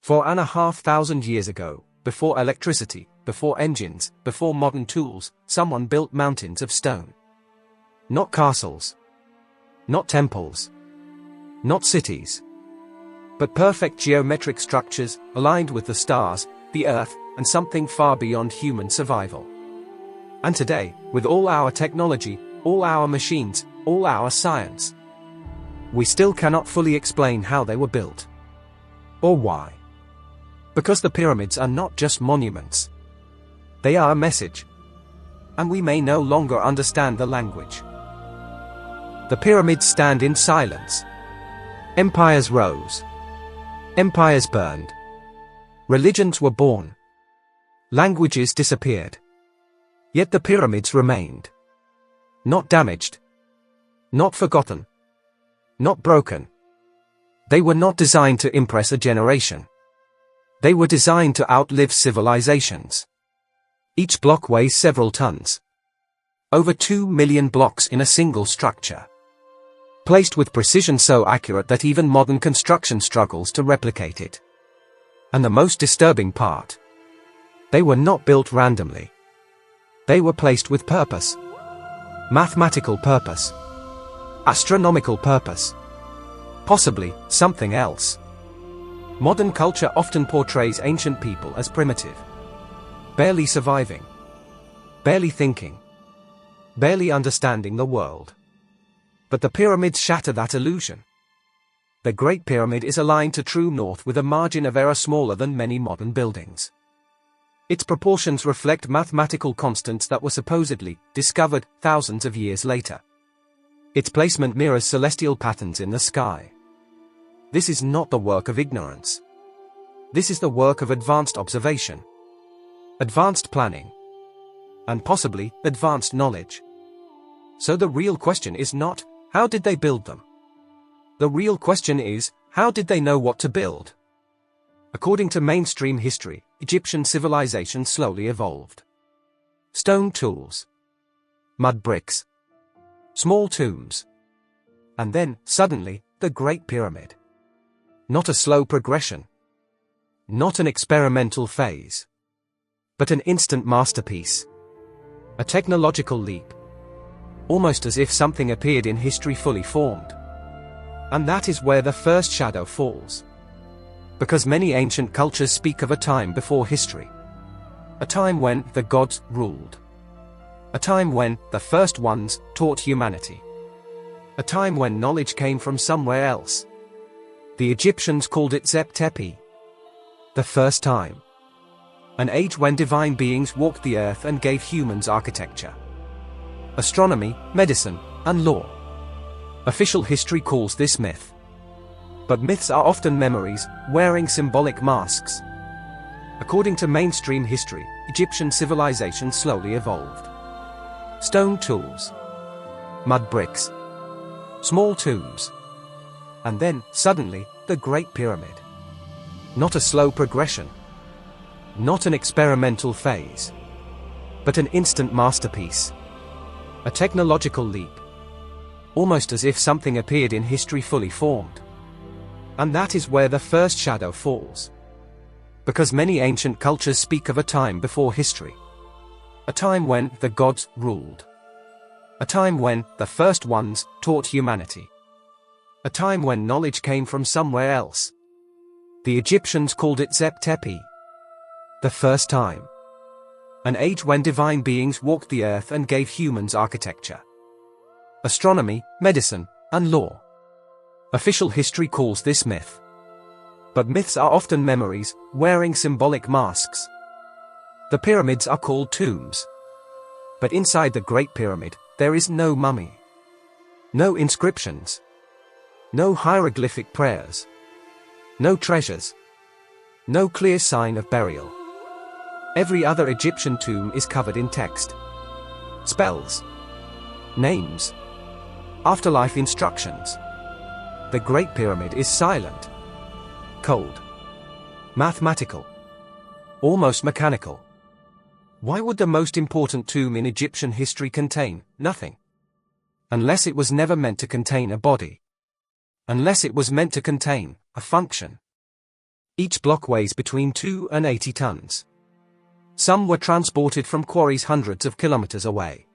4,500 years ago, before electricity, before engines, before modern tools, someone built mountains of stone. Not castles. Not temples. Not cities. But perfect geometric structures, aligned with the stars, the earth, and something far beyond human survival. And today, with all our technology, all our machines, all our science, we still cannot fully explain how they were built. Or why. Because the pyramids are not just monuments. They are a message. And we may no longer understand the language. The pyramids stand in silence. Empires rose. Empires burned. Religions were born. Languages disappeared. Yet the pyramids remained. Not damaged. Not forgotten. Not broken. They were not designed to impress a generation. They were designed to outlive civilizations. Each block weighs several tons. Over 2 million blocks in a single structure. Placed with precision so accurate that even modern construction struggles to replicate it. And the most disturbing part. They were not built randomly. They were placed with purpose. Mathematical purpose. Astronomical purpose. Possibly, something else. Modern culture often portrays ancient people as primitive. Barely surviving. Barely thinking. Barely understanding the world. But the pyramids shatter that illusion. The Great Pyramid is aligned to true north with a margin of error smaller than many modern buildings. Its proportions reflect mathematical constants that were supposedly discovered thousands of years later. Its placement mirrors celestial patterns in the sky. This is not the work of ignorance. This is the work of advanced observation, advanced planning, and possibly advanced knowledge. So the real question is not, how did they build them? The real question is, how did they know what to build? According to mainstream history, Egyptian civilization slowly evolved. Stone tools. Mud bricks. Small tombs. And then, suddenly, the Great Pyramid. Not a slow progression. Not an experimental phase. But an instant masterpiece. A technological leap. Almost as if something appeared in history fully formed. And that is where the first shadow falls. Because many ancient cultures speak of a time before history. A time when the gods ruled. A time when the first ones taught humanity. A time when knowledge came from somewhere else. The Egyptians called it Zep Tepi. The first time. An age when divine beings walked the earth and gave humans architecture. Astronomy, medicine, and law. Official history calls this myth. But myths are often memories, wearing symbolic masks. According to mainstream history, Egyptian civilization slowly evolved. Stone tools. Mud bricks. Small tombs. And then, suddenly, the Great Pyramid. Not a slow progression. Not an experimental phase. But an instant masterpiece. A technological leap. Almost as if something appeared in history fully formed. And that is where the first shadow falls. Because many ancient cultures speak of a time before history. A time when the gods ruled. A time when the first ones taught humanity. A time when knowledge came from somewhere else. The Egyptians called it Zep Tepi. The first time. An age when divine beings walked the earth and gave humans architecture. Astronomy, medicine, and law. Official history calls this myth. But myths are often memories, wearing symbolic masks. The pyramids are called tombs. But inside the Great Pyramid, there is no mummy. No inscriptions. No hieroglyphic prayers. No treasures. No clear sign of burial. Every other Egyptian tomb is covered in text. Spells. Names. Afterlife instructions. The Great Pyramid is silent. Cold. Mathematical. Almost mechanical. Why would the most important tomb in Egyptian history contain nothing? Unless it was never meant to contain a body. Unless it was meant to contain a function. Each block weighs between 2 and 80 tons. Some were transported from quarries hundreds of kilometers away.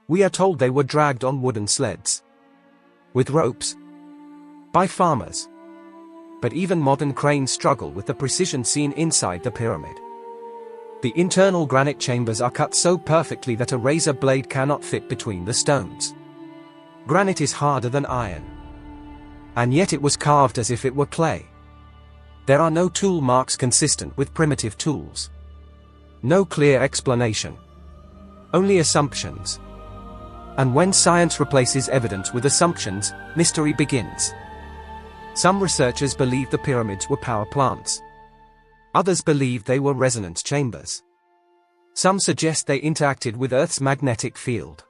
We are told they were dragged on wooden sleds. With ropes. By farmers. But even modern cranes struggle with the precision seen inside the pyramid. The internal granite chambers are cut so perfectly that a razor blade cannot fit between the stones. Granite is harder than iron. And yet it was carved as if it were clay. There are no tool marks consistent with primitive tools. No clear explanation. Only assumptions. And when science replaces evidence with assumptions, mystery begins. Some researchers believe the pyramids were power plants. Others believe they were resonance chambers. Some suggest they interacted with Earth's magnetic field.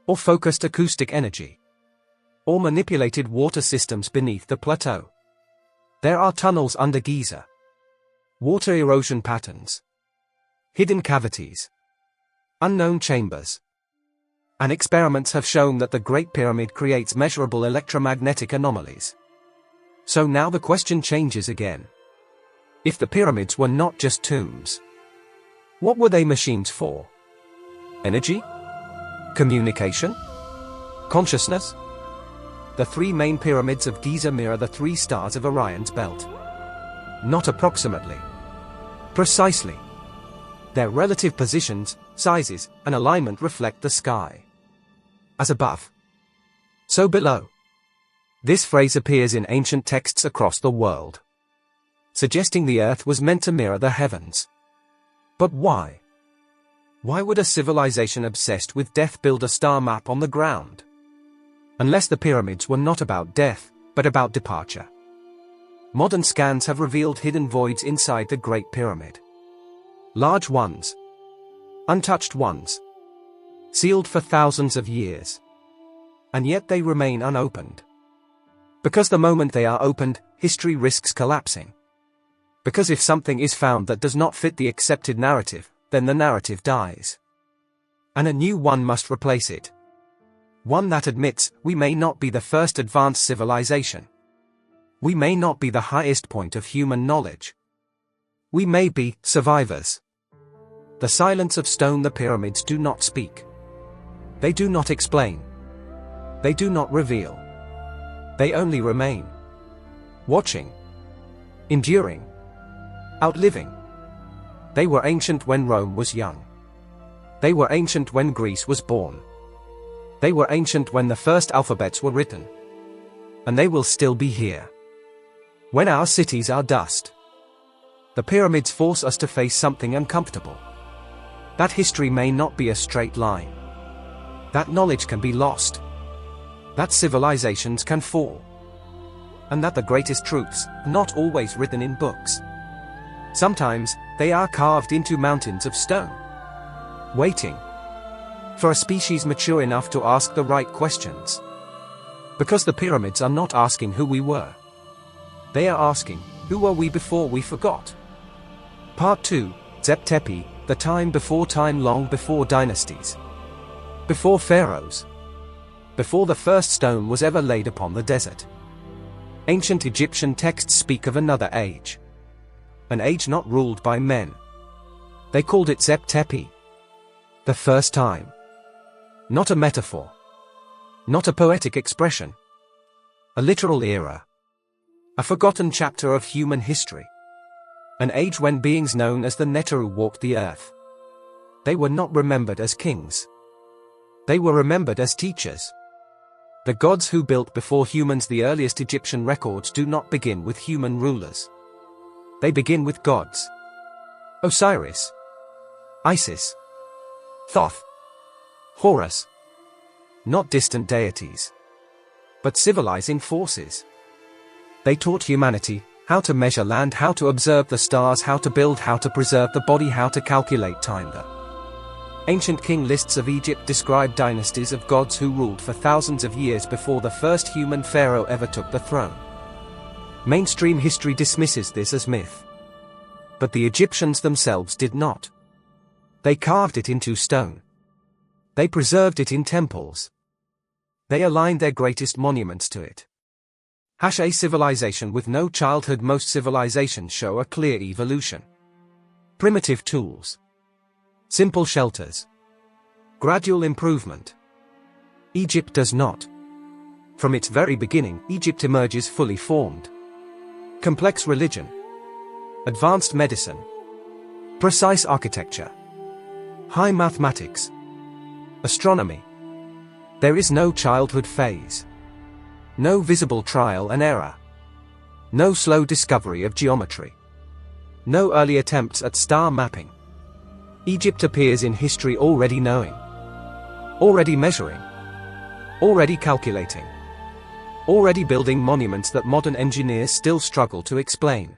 Or focused acoustic energy. Or manipulated water systems beneath the plateau. There are tunnels under Giza. Water erosion patterns. Hidden cavities. Unknown chambers. And experiments have shown that the Great Pyramid creates measurable electromagnetic anomalies. So now the question changes again. If the pyramids were not just tombs, what were they machines for? Energy? Communication? Consciousness? The three main pyramids of Giza mirror the three stars of Orion's belt. Not approximately. Precisely. Their relative positions, sizes, and alignment reflect the sky. As above, so below. This phrase appears in ancient texts across the world, suggesting the earth was meant to mirror the heavens. But why? Why would a civilization obsessed with death build a star map on the ground? Unless the pyramids were not about death, but about departure. Modern scans have revealed hidden voids inside the Great Pyramid. Large ones. Untouched ones. Sealed for thousands of years. And yet they remain unopened. Because the moment they are opened, history risks collapsing. Because if something is found that does not fit the accepted narrative, then the narrative dies. And a new one must replace it. One that admits, we may not be the first advanced civilization. We may not be the highest point of human knowledge. We may be survivors. The silence of stone. The pyramids do not speak. They do not explain. They do not reveal. They only remain. Watching. Enduring. Outliving. They were ancient when Rome was young. They were ancient when Greece was born. They were ancient when the first alphabets were written. And they will still be here. When our cities are dust. The pyramids force us to face something uncomfortable. That history may not be a straight line. That knowledge can be lost. That civilizations can fall. And that the greatest truths are not always written in books. Sometimes, they are carved into mountains of stone. Waiting for a species mature enough to ask the right questions. Because the pyramids are not asking who we were. They are asking, who were we before we forgot? Part 2, Zep-Tepi, the time before time, long before dynasties. Before pharaohs. Before the first stone was ever laid upon the desert. Ancient Egyptian texts speak of another age. An age not ruled by men. They called it Zep-Tepi. The first time. Not a metaphor. Not a poetic expression. A literal era. A forgotten chapter of human history. An age when beings known as the Neteru walked the earth. They were not remembered as kings. They were remembered as teachers. The gods who built before humans. The earliest Egyptian records do not begin with human rulers. They begin with gods. Osiris. Isis. Thoth. Horus. Not distant deities. But civilizing forces. They taught humanity how to measure land, how to observe the stars, how to build, how to preserve the body, how to calculate time. The ancient king lists of Egypt describe dynasties of gods who ruled for thousands of years before the first human pharaoh ever took the throne. Mainstream history dismisses this as myth. But the Egyptians themselves did not. They carved it into stone. They preserved it in temples. They aligned their greatest monuments to it. A civilization with no childhood. Most civilizations show a clear evolution. Primitive tools. Simple shelters. Gradual improvement. Egypt does not. From its very beginning, Egypt emerges fully formed. Complex religion. Advanced medicine. Precise architecture. High mathematics. Astronomy. There is no childhood phase. No visible trial and error. No slow discovery of geometry. No early attempts at star mapping. Egypt appears in history already knowing. Already measuring. Already calculating. Already building monuments that modern engineers still struggle to explain.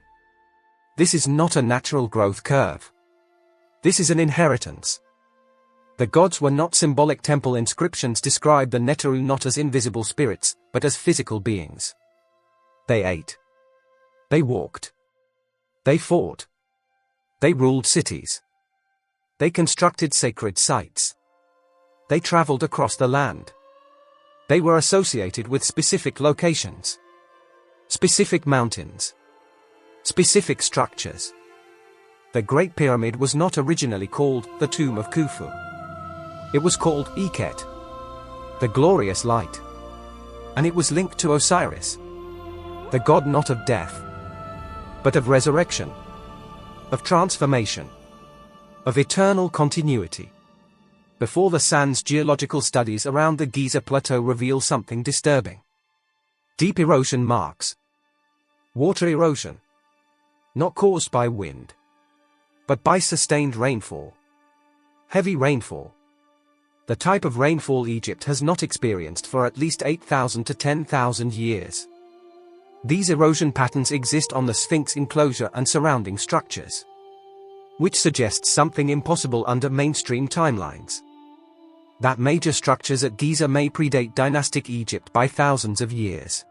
This is not a natural growth curve. This is an inheritance. The gods were not symbolic. Temple inscriptions describe the Neteru not as invisible spirits, but as physical beings. They ate. They walked. They fought. They ruled cities. They constructed sacred sites. They traveled across the land. They were associated with specific locations. Specific mountains. Specific structures. The Great Pyramid was not originally called the Tomb of Khufu. It was called Eket, the glorious light. And it was linked to Osiris, the god not of death, but of resurrection, of transformation, of eternal continuity. Before the sands, geological studies around the Giza plateau reveal something disturbing. Deep erosion marks. Water erosion. Not caused by wind, but by sustained rainfall. Heavy rainfall. The type of rainfall Egypt has not experienced for at least 8,000 to 10,000 years. These erosion patterns exist on the Sphinx enclosure and surrounding structures, which suggests something impossible under mainstream timelines. That major structures at Giza may predate dynastic Egypt by thousands of years.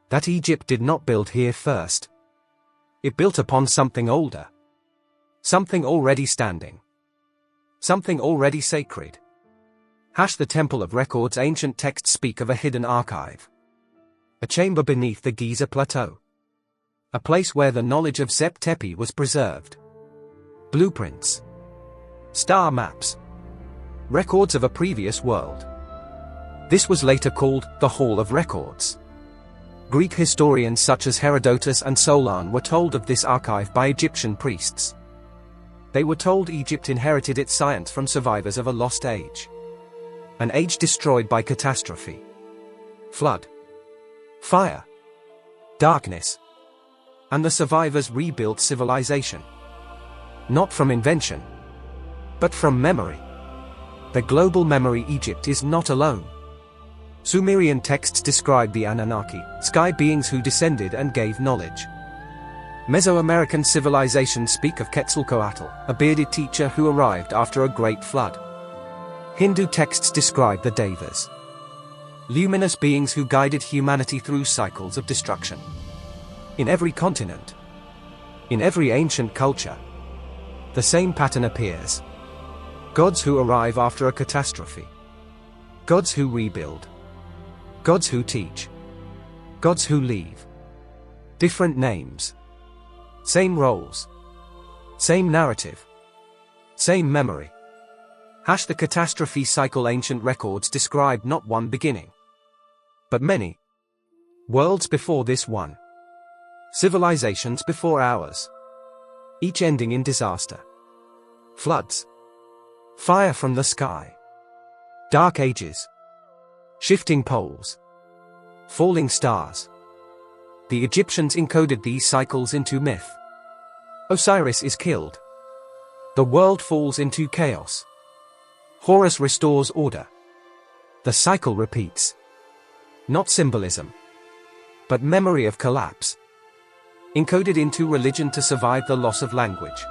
That Egypt did not build here first. It built upon something older. Something already standing. Something already sacred. The Temple of Records. Ancient texts speak of a hidden archive. A chamber beneath the Giza plateau. A place where the knowledge of Zep Tepi was preserved. Blueprints. Star maps. Records of a previous world. This was later called the Hall of Records. Greek historians such as Herodotus and Solon were told of this archive by Egyptian priests. They were told Egypt inherited its science from survivors of a lost age. An age destroyed by catastrophe. Flood. Fire. Darkness. And the survivors rebuilt civilization. Not from invention, but from memory. The global memory. Egypt is not alone. Sumerian texts describe the Anunnaki, sky beings who descended and gave knowledge. Mesoamerican civilizations speak of Quetzalcoatl, a bearded teacher who arrived after a great flood. Hindu texts describe the Devas, luminous beings who guided humanity through cycles of destruction. In every continent, in every ancient culture, the same pattern appears. Gods who arrive after a catastrophe. Gods who rebuild. Gods who teach. Gods who leave. Different names. Same roles. Same narrative. Same memory. The catastrophe cycle. Ancient records describe not one beginning, but many. Worlds before this one. Civilizations before ours. Each ending in disaster. Floods. Fire from the sky. Dark ages. Shifting poles. Falling stars. The Egyptians encoded these cycles into myth. Osiris is killed. The world falls into chaos. Horus restores order. The cycle repeats. Not symbolism, but memory of collapse. Encoded into religion to survive the loss of language.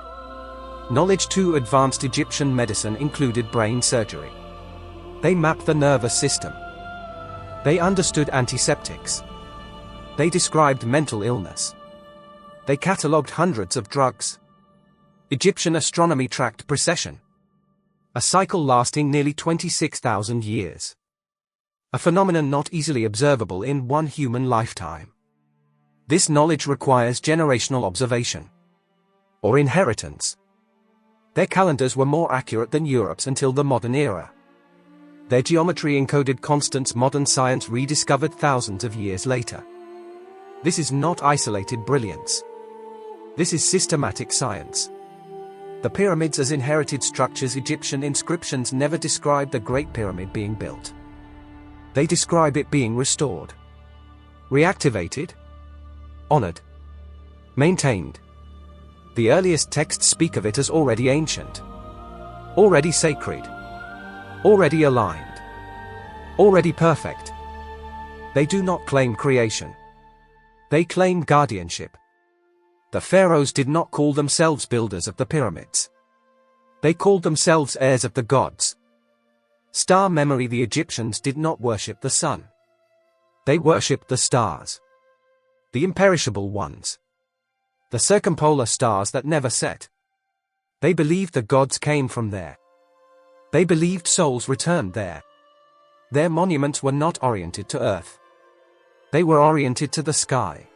Knowledge too. Advanced Egyptian medicine included brain surgery. They mapped the nervous system. They understood antiseptics. They described mental illness. They catalogued hundreds of drugs. Egyptian astronomy tracked precession. A cycle lasting nearly 26,000 years. A phenomenon not easily observable in one human lifetime. This knowledge requires generational observation. Or inheritance. Their calendars were more accurate than Europe's until the modern era. Their geometry encoded constants modern science rediscovered thousands of years later. This is not isolated brilliance. This is systematic science. The pyramids as inherited structures. Egyptian inscriptions never describe the Great Pyramid being built. They describe it being restored, reactivated, honored, maintained. The earliest texts speak of it as already ancient, already sacred, already aligned, already perfect. They do not claim creation. They claim guardianship. The pharaohs did not call themselves builders of the pyramids. They called themselves heirs of the gods. Star memory. The Egyptians did not worship the sun. They worshipped the stars. The imperishable ones. The circumpolar stars that never set. They believed the gods came from there. They believed souls returned there. Their monuments were not oriented to earth. They were oriented to the sky.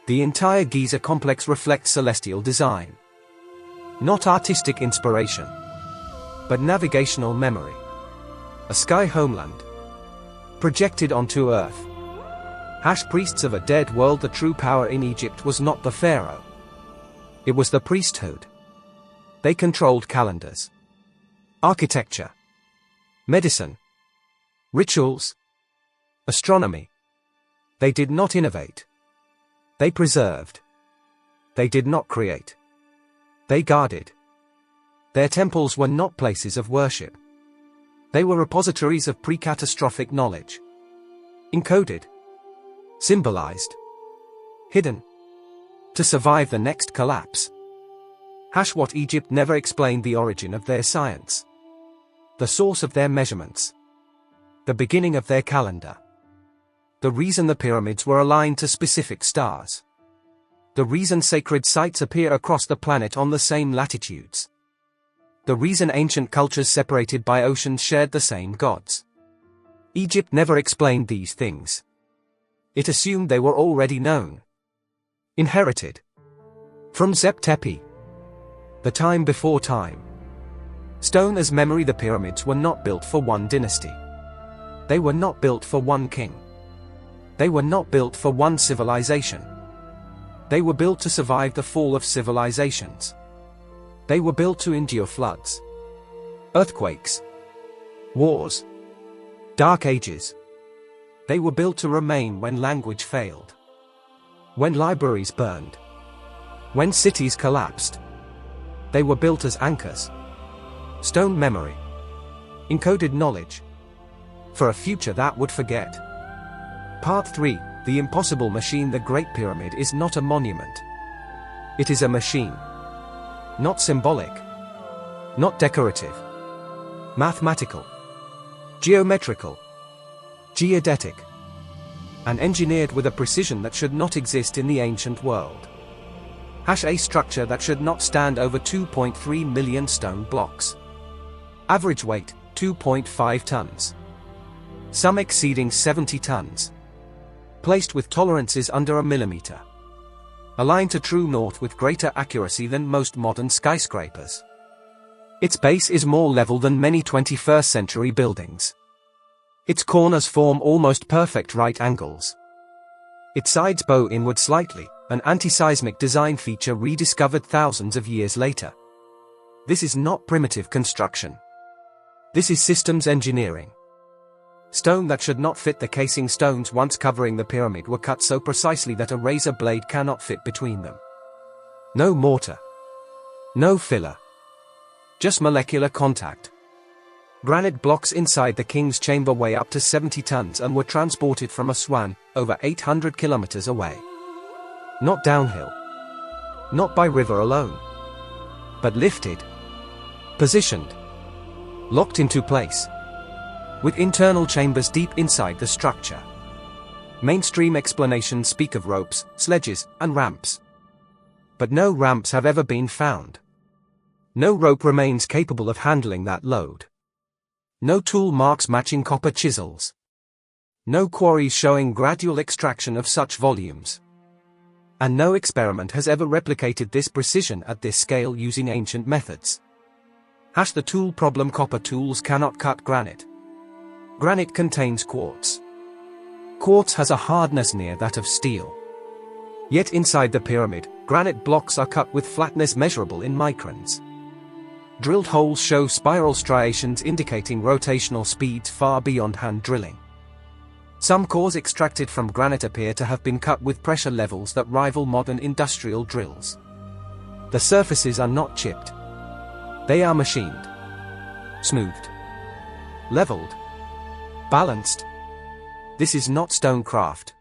The entire Giza complex reflects celestial design. Not artistic inspiration, but navigational memory. A sky homeland, projected onto earth. Priests of a dead world. The true power in Egypt was not the pharaoh. It was the priesthood. They controlled calendars, architecture, medicine, rituals, astronomy. They did not innovate. They preserved. They did not create. They guarded. Their temples were not places of worship. They were repositories of pre-catastrophic knowledge. Encoded. Symbolized. Hidden. To survive the next collapse. What Egypt never explained. The origin of their science. The source of their measurements. The beginning of their calendar. The reason the pyramids were aligned to specific stars. The reason sacred sites appear across the planet on the same latitudes. The reason ancient cultures separated by oceans shared the same gods. Egypt never explained these things. It assumed they were already known. Inherited. From Zep Tepi. The time before time. Stone as memory. The pyramids were not built for one dynasty. They were not built for one king. They were not built for one civilization. They were built to survive the fall of civilizations. They were built to endure floods, earthquakes, wars, dark ages. They were built to remain when language failed, when libraries burned, when cities collapsed. They were built as anchors. Stone memory. Encoded knowledge. For a future that would forget. Part 3. The impossible machine. The Great Pyramid is not a monument. It is a machine. Not symbolic. Not decorative. Mathematical. Geometrical. Geodetic. And engineered with a precision that should not exist in the ancient world. A structure that should not stand over 2.3 million stone blocks. Average weight, 2.5 tons. Some exceeding 70 tons. Placed with tolerances under a millimeter. Aligned to true north with greater accuracy than most modern skyscrapers. Its base is more level than many 21st century buildings. Its corners form almost perfect right angles. Its sides bow inward slightly, an anti-seismic design feature rediscovered thousands of years later. This is not primitive construction. This is systems engineering. Stone that should not fit the casing. Stones once covering the pyramid were cut so precisely that a razor blade cannot fit between them. No mortar. No filler. Just molecular contact. Granite blocks inside the king's chamber weigh up to 70 tons and were transported from Aswan, over 800 kilometers away. Not downhill. Not by river alone. But lifted. Positioned. Locked into place. With internal chambers deep inside the structure. Mainstream explanations speak of ropes, sledges, and ramps. But no ramps have ever been found. No rope remains capable of handling that load. No tool marks matching copper chisels. No quarries showing gradual extraction of such volumes. And no experiment has ever replicated this precision at this scale using ancient methods. The tool problem: copper tools cannot cut granite. Granite contains quartz. Quartz has a hardness near that of steel. Yet inside the pyramid, granite blocks are cut with flatness measurable in microns. Drilled holes show spiral striations indicating rotational speeds far beyond hand drilling. Some cores extracted from granite appear to have been cut with pressure levels that rival modern industrial drills. The surfaces are not chipped. They are machined, smoothed, leveled, balanced. This is not stonecraft.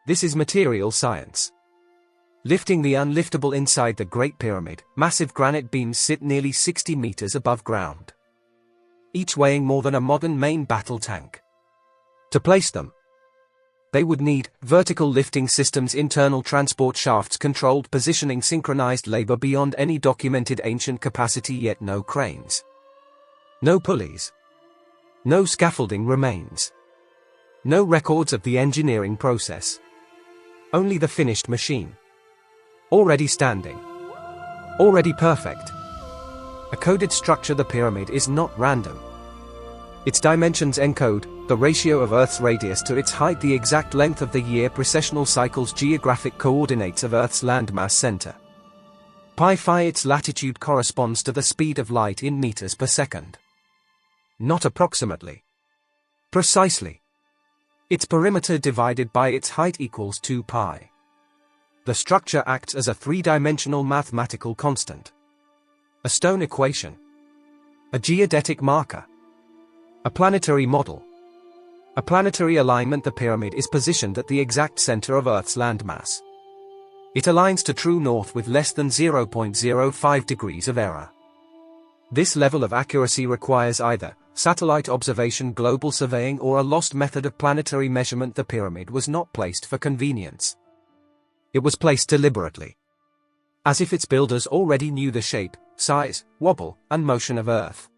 This is material science. Lifting the unliftable inside the Great Pyramid, massive granite beams sit nearly 60 meters above ground, each weighing more than a modern main battle tank. To place them, they would need vertical lifting systems, internal transport shafts, controlled positioning, synchronized labor beyond any documented ancient capacity, yet no cranes. No pulleys. No scaffolding remains. No records of the engineering process. Only the finished machine. Already standing. Already perfect. A coded structure. The pyramid is not random. Its dimensions encode the ratio of Earth's radius to its height, the exact length of the year, precessional cycles, geographic coordinates of Earth's landmass center. Pi. Its latitude corresponds to the speed of light in meters per second. Not approximately. Precisely. Its perimeter divided by its height equals 2 pi. The structure acts as a three-dimensional mathematical constant. A stone equation. A geodetic marker. A planetary model. A planetary alignment. The pyramid is positioned at the exact center of Earth's landmass. It aligns to true north with less than 0.05 degrees of error. This level of accuracy requires either satellite observation, global surveying, or a lost method of planetary measurement. The pyramid was not placed for convenience. It was placed deliberately, as if its builders already knew the shape, size, wobble, and motion of Earth.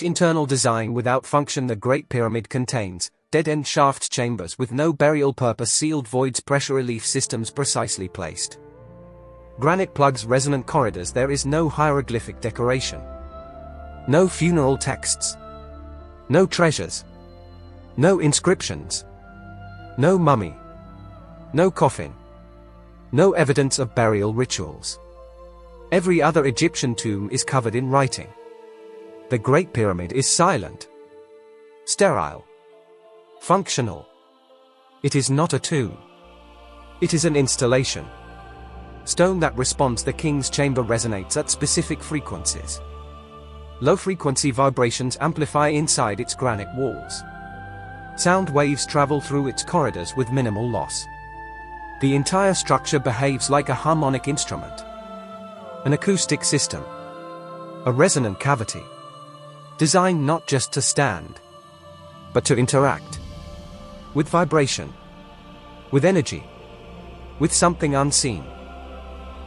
Internal design without function. The Great Pyramid contains dead-end shaft chambers with no burial purpose, sealed voids, pressure relief systems precisely placed. Granite plugs, resonant corridors. There is no hieroglyphic decoration. No funeral texts. No treasures. No inscriptions. No mummy. No coffin. No evidence of burial rituals. Every other Egyptian tomb is covered in writing. The Great Pyramid is silent, sterile, functional. It is not a tomb. It is an installation. Stone that responds. The king's chamber resonates at specific frequencies. Low-frequency vibrations amplify inside its granite walls. Sound waves travel through its corridors with minimal loss. The entire structure behaves like a harmonic instrument. An acoustic system. A resonant cavity. Designed not just to stand, but to interact. With vibration. With energy. With something unseen.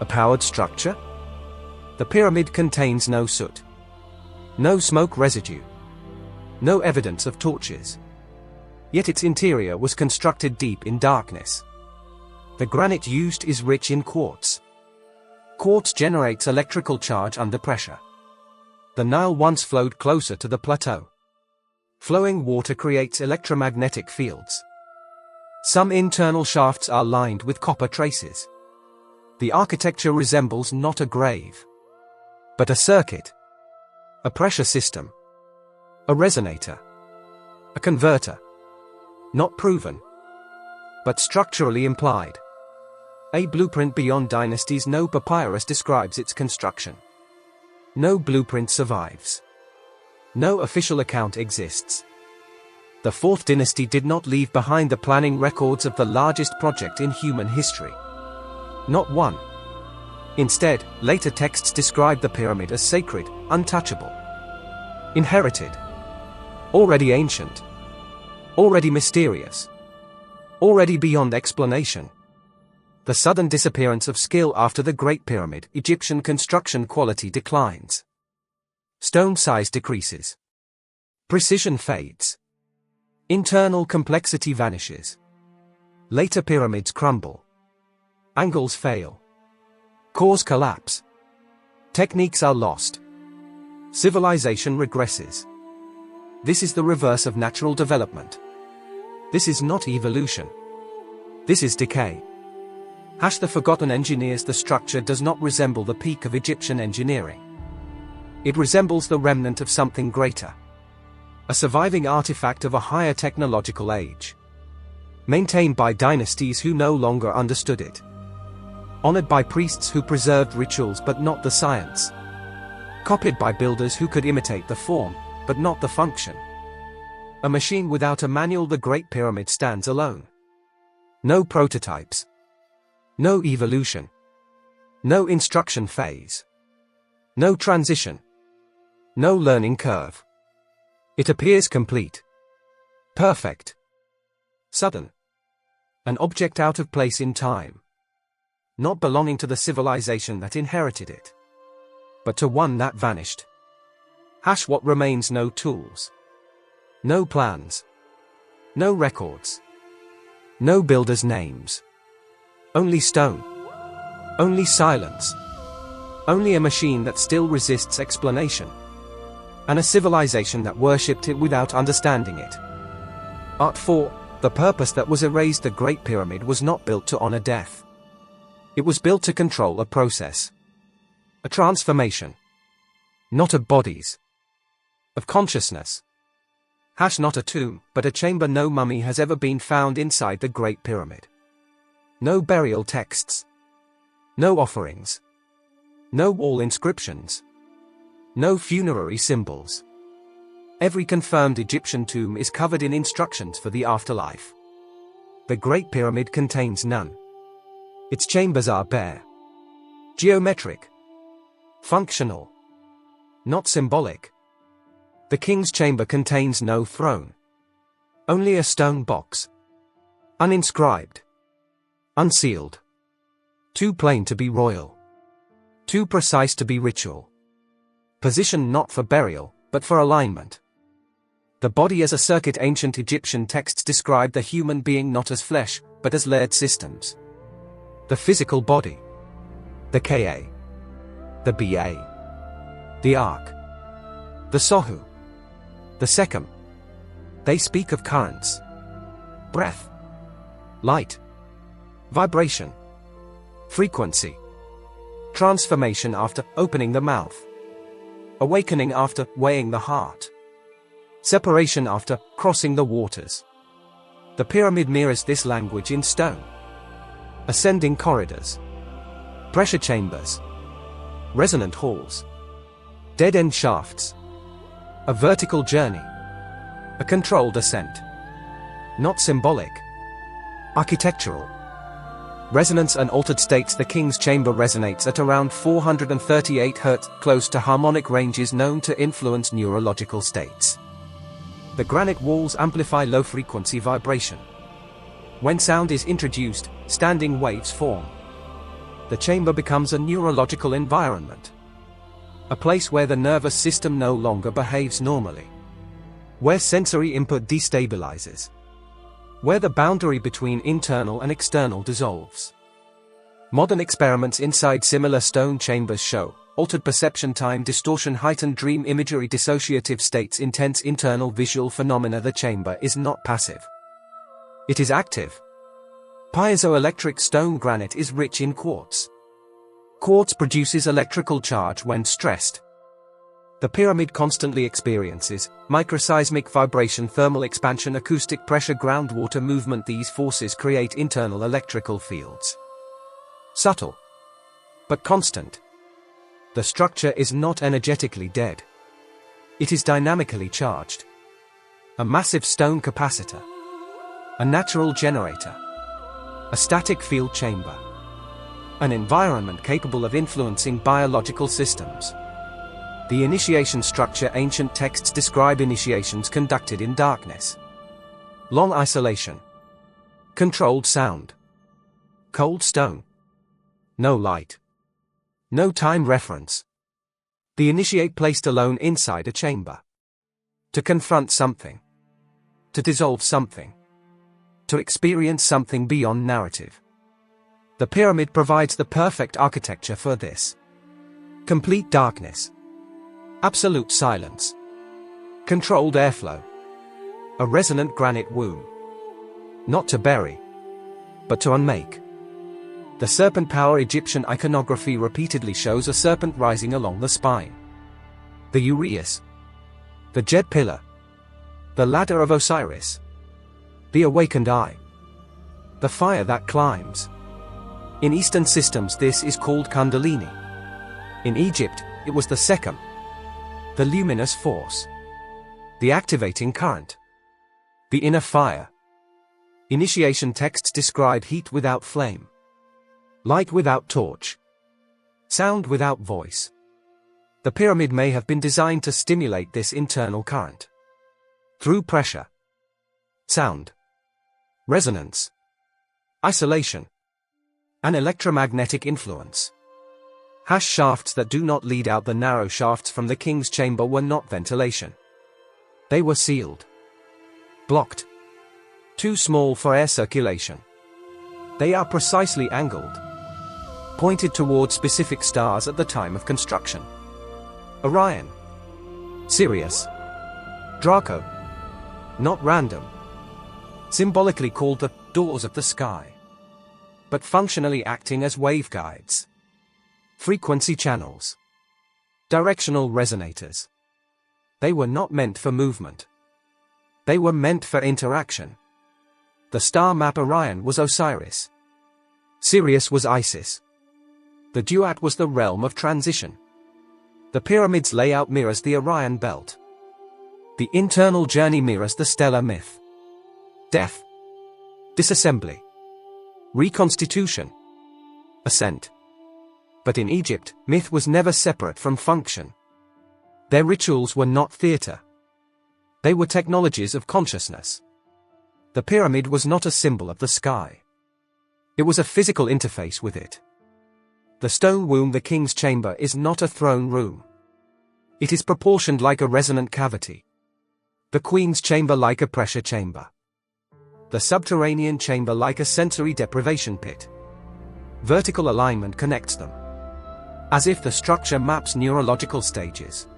A powered structure? The pyramid contains no soot. No smoke residue. No evidence of torches. Yet its interior was constructed deep in darkness. The granite used is rich in quartz. Quartz generates electrical charge under pressure. The Nile once flowed closer to the plateau. Flowing water creates electromagnetic fields. Some internal shafts are lined with copper traces. The architecture resembles not a grave, but a circuit. A pressure system. A resonator. A converter. Not proven, but structurally implied. A blueprint beyond dynasties. No papyrus describes its construction. No blueprint survives. No official account exists. The Fourth Dynasty did not leave behind the planning records of the largest project in human history. Not one. Instead, later texts describe the pyramid as sacred, untouchable, inherited, already ancient, already mysterious, already beyond explanation. The sudden disappearance of skill after the Great Pyramid. Egyptian construction quality declines. Stone size decreases. Precision fades. Internal complexity vanishes. Later pyramids crumble. Angles fail. Cores collapse. Techniques are lost. Civilization regresses. This is the reverse of natural development. This is not evolution. This is decay. The forgotten engineers. The structure does not resemble the peak of Egyptian engineering. It resembles the remnant of something greater. A surviving artifact of a higher technological age. Maintained by dynasties who no longer understood it. Honored by priests who preserved rituals but not the science. Copied by builders who could imitate the form, but not the function. A machine without a manual. The Great Pyramid stands alone. No prototypes. No evolution. No instruction phase. No transition. No learning curve. It appears complete. Perfect. Sudden. An object out of place in time. Not belonging to the civilization that inherited it, but to one that vanished. What remains? No tools. No plans. No records. No builders' names. Only stone. Only silence. Only a machine that still resists explanation. And a civilization that worshipped it without understanding it. Art 4. The purpose that was erased. The Great Pyramid was not built to honor death. It was built to control a process. A transformation. Not of bodies. Of consciousness. Not a tomb, but a chamber. No mummy has ever been found inside the Great Pyramid. No burial texts. No offerings. No wall inscriptions. No funerary symbols. Every confirmed Egyptian tomb is covered in instructions for the afterlife. The Great Pyramid contains none. Its chambers are bare. Geometric. Functional. Not symbolic. The king's chamber contains no throne. Only a stone box. Uninscribed. Unsealed. Too plain to be royal. Too precise to be ritual. Positioned not for burial, but for alignment. The body as a circuit. Ancient Egyptian texts describe the human being not as flesh, but as layered systems. The physical body. The Ka. The Ba. The Ark. The Sohu. The Sekhem. They speak of currents. Breath. Light. Vibration. Frequency. Transformation after opening the mouth. Awakening after weighing the heart. Separation after crossing the waters. The pyramid mirrors this language in stone. Ascending corridors. Pressure chambers. Resonant halls. Dead-end shafts. A vertical journey. A controlled ascent. Not symbolic. Architectural. Resonance and altered states. The king's chamber resonates at around 438 Hz, close to harmonic ranges known to influence neurological states. The granite walls amplify low-frequency vibration. When sound is introduced, standing waves form. The chamber becomes a neurological environment. A place where the nervous system no longer behaves normally. Where sensory input destabilizes. Where the boundary between internal and external dissolves. Modern experiments inside similar stone chambers show altered perception, time distortion, heightened dream imagery, dissociative states, intense internal visual phenomena. The chamber is not passive. It is active. Piezoelectric stone. Granite is rich in quartz. Quartz produces electrical charge when stressed. The pyramid constantly experiences microseismic vibration, thermal expansion, acoustic pressure, groundwater movement. These forces create internal electrical fields. Subtle, but constant. The structure is not energetically dead. It is dynamically charged. A massive stone capacitor. A natural generator. A static field chamber. An environment capable of influencing biological systems. The initiation structure. Ancient texts describe initiations conducted in darkness. Long isolation. Controlled sound. Cold stone. No light. No time reference. The initiate placed alone inside a chamber. To confront something. to dissolve something, to experience something beyond narrative. The pyramid provides the perfect architecture for this. Complete darkness. Absolute silence. Controlled airflow. A resonant granite womb. Not to bury, but to unmake. The serpent power Egyptian iconography repeatedly shows a serpent rising along the spine. The uraeus. The jet pillar. The ladder of Osiris. The awakened eye. The fire that climbs. In Eastern systems this is called Kundalini. In Egypt, it was the Sekhem. The luminous force. The activating current. The inner fire. Initiation texts describe heat without flame. Light without torch. Sound without voice. The pyramid may have been designed to stimulate this internal current. Through pressure. Sound. Resonance. Isolation. An electromagnetic influence. Shafts that do not lead out. The narrow shafts from the king's chamber were not ventilation. They were sealed. Blocked. Too small for air circulation. They are precisely angled. Pointed toward specific stars at the time of construction. Orion. Sirius. Draco. Not random. Symbolically called the doors of the sky, but functionally acting as waveguides. Frequency channels. Directional resonators. They were not meant for movement. They were meant for interaction. The star map Orion was Osiris. Sirius was Isis. The duat was the realm of transition. The pyramid's layout mirrors the Orion belt. The internal journey mirrors the stellar myth. Death. Disassembly. Reconstitution. Ascent. But in Egypt, myth was never separate from function. Their rituals were not theater. They were technologies of consciousness. The pyramid was not a symbol of the sky. It was a physical interface with it. The stone womb, the king's chamber, is not a throne room. It is proportioned like a resonant cavity. The queen's chamber like a pressure chamber. The subterranean chamber like a sensory deprivation pit. Vertical alignment connects them. As if the structure maps neurological stages.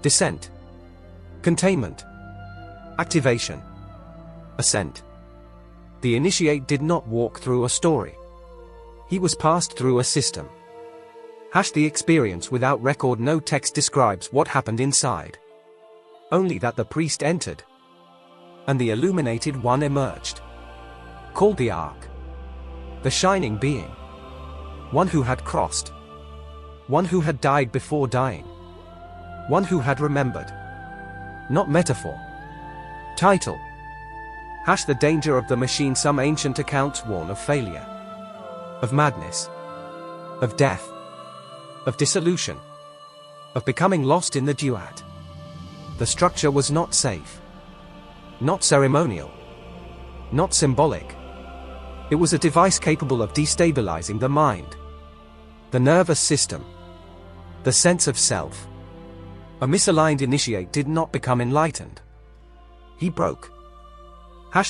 Descent. Containment. Activation. Ascent. The initiate did not walk through a story. He was passed through a system. The experience without record. No text describes what happened inside. Only that the priest entered. And the illuminated one emerged. Called the Ark. The shining being. One who had crossed. One who had died before dying. One who had remembered. Not metaphor. Title. The danger of the machine. Some ancient accounts warn of failure. Of madness. Of death. Of dissolution. Of becoming lost in the duat. The structure was not safe. Not ceremonial. Not symbolic. It was a device capable of destabilizing the mind. The nervous system. The sense of self. A misaligned initiate did not become enlightened. He broke.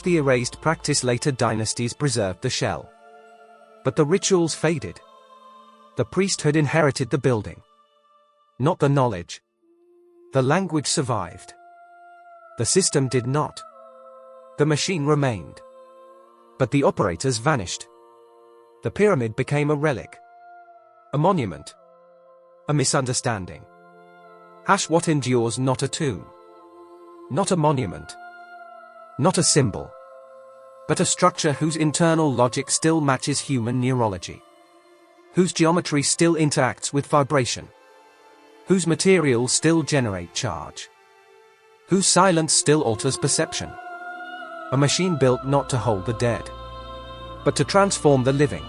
The erased practice. Later dynasties preserved the shell. But the rituals faded. The priesthood inherited the building. Not the knowledge. The language survived. The system did not. The machine remained. But the operators vanished. The pyramid became a relic. A monument. A misunderstanding. What endures. Not a tomb. Not a monument. Not a symbol. But a structure whose internal logic still matches human neurology. Whose geometry still interacts with vibration. Whose materials still generate charge. Whose silence still alters perception. A machine built not to hold the dead, but to transform the living.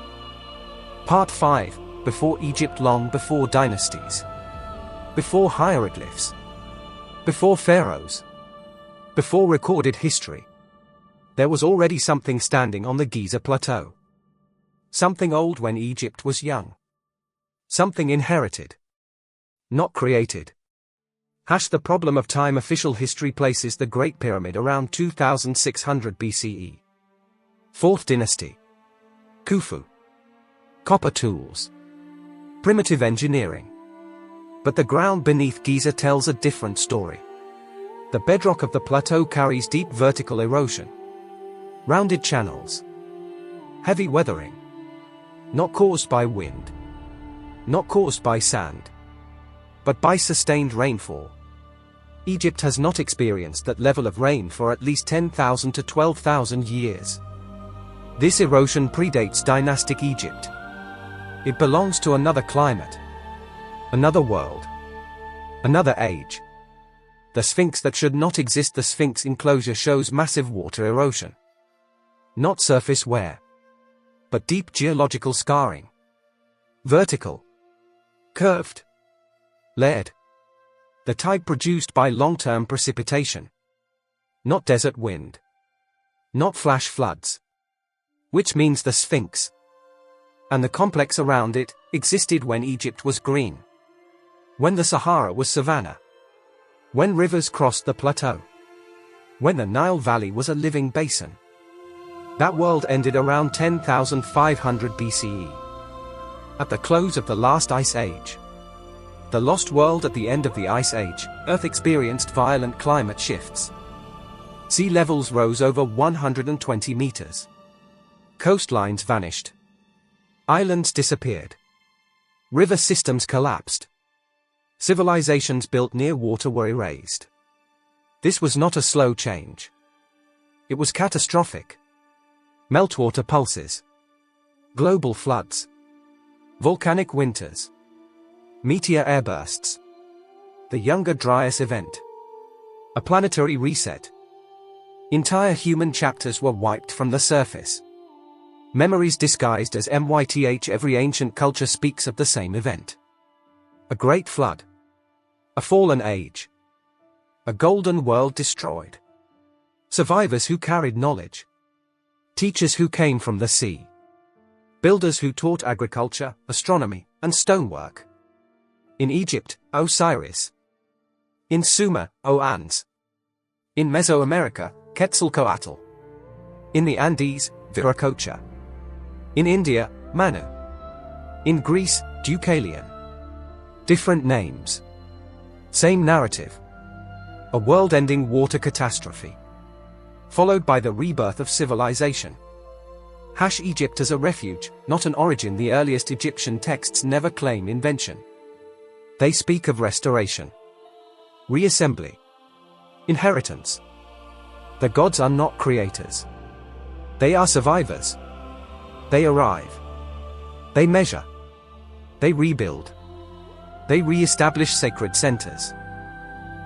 Part 5. Before Egypt. Long before dynasties. Before hieroglyphs. Before pharaohs. Before recorded history. There was already something standing on the Giza plateau. Something old when Egypt was young. Something inherited. Not created. The problem of time. Official history places the Great Pyramid around 2600 BCE. 4th dynasty. Khufu. Copper tools. Primitive engineering. But the ground beneath Giza tells a different story. The bedrock of the plateau carries deep vertical erosion. Rounded channels. Heavy weathering. Not caused by wind. Not caused by sand. But by sustained rainfall. Egypt has not experienced that level of rain for at least 10,000 to 12,000 years. This erosion predates dynastic Egypt. It belongs to another climate. Another world. Another age. The Sphinx that should not exist. The Sphinx enclosure shows massive water erosion. Not surface wear. But deep geological scarring. Vertical. Curved. Layered. The type produced by long-term precipitation. Not desert wind. Not flash floods. Which means the Sphinx and the complex around it existed when Egypt was green. When the Sahara was savanna. When rivers crossed the plateau. When the Nile Valley was a living basin. That world ended around 10,500 BCE. At the close of the last ice age. The lost world. At the end of the ice age, Earth experienced violent climate shifts. Sea levels rose over 120 meters. Coastlines vanished. Islands disappeared. River systems collapsed. Civilizations built near water were erased. This was not a slow change. It was catastrophic. Meltwater pulses. Global floods. Volcanic winters. Meteor airbursts. The Younger Dryas event. A planetary reset. Entire human chapters were wiped from the surface. Memories disguised as myth. Every ancient culture speaks of the same event. A great flood. A fallen age. A golden world destroyed. Survivors who carried knowledge. Teachers who came from the sea. Builders who taught agriculture, astronomy, and stonework. In Egypt, Osiris. In Sumer, Oannes. In Mesoamerica, Quetzalcoatl. In the Andes, Viracocha. In India, Manu. In Greece, Deucalion. Different names. Same narrative. A world-ending water catastrophe. Followed by the rebirth of civilization. Egypt as a refuge, not an origin. The earliest Egyptian texts never claim invention. They speak of restoration. Reassembly. Inheritance. The gods are not creators. They are survivors. They arrive. They measure. They rebuild. They re-establish sacred centers.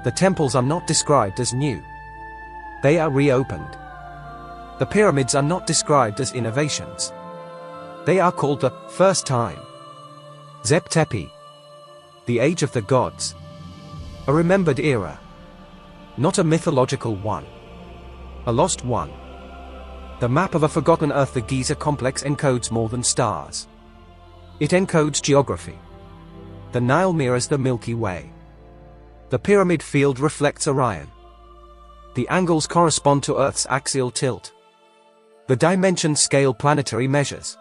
The temples are not described as new. They are reopened. The pyramids are not described as innovations. They are called the first time. Zep Tepi. The age of the gods. A remembered era. Not a mythological one. A lost one. The map of a forgotten Earth. The Giza complex encodes more than stars. It encodes geography. The Nile mirrors the Milky Way. The pyramid field reflects Orion. The angles correspond to Earth's axial tilt. The dimensions scale planetary measures.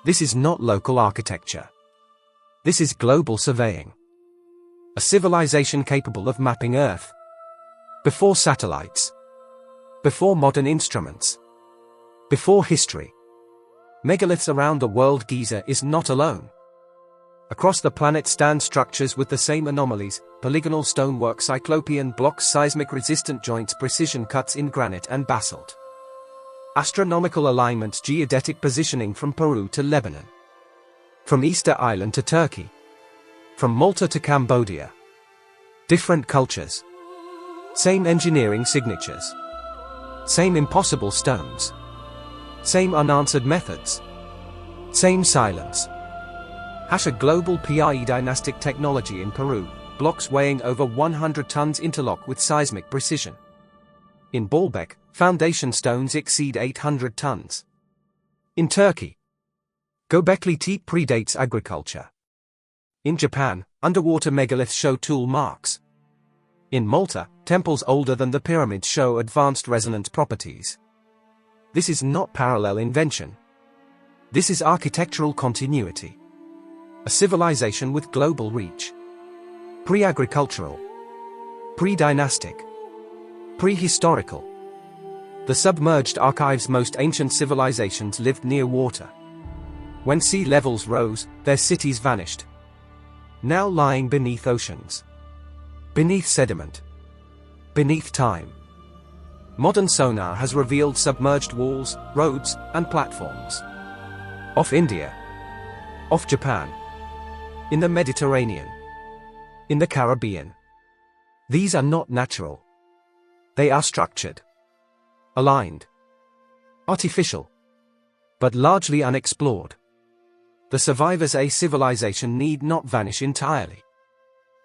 This is not local architecture. This is global surveying. A civilization capable of mapping Earth. Before satellites. Before modern instruments. Before history. Megaliths around the world. Giza is not alone. Across the planet stand structures with the same anomalies: polygonal stonework, cyclopean blocks, seismic resistant joints, precision cuts in granite and basalt. Astronomical alignments, geodetic positioning from Peru to Lebanon. From Easter Island to Turkey. From Malta to Cambodia. Different cultures. Same engineering signatures. Same impossible stones. Same unanswered methods. Same silence. A global PIE dynastic technology in Peru, blocks weighing over 100 tons interlock with seismic precision. In Baalbek, foundation stones exceed 800 tons. In Turkey, Göbekli Tepe predates agriculture. In Japan, underwater megaliths show tool marks. In Malta, temples older than the pyramids show advanced resonance properties. This is not parallel invention. This is architectural continuity. A civilization with global reach. Pre-agricultural. Pre-dynastic. Prehistorical. The submerged archives most ancient civilizations lived near water. When sea levels rose, their cities vanished. Now lying beneath oceans. Beneath sediment. Beneath time. Modern sonar has revealed submerged walls, roads, and platforms. Off India. Off Japan. In the Mediterranean. In the Caribbean. These are not natural. They are structured. Aligned. Artificial. But largely unexplored. The survivors of a civilization need not vanish entirely.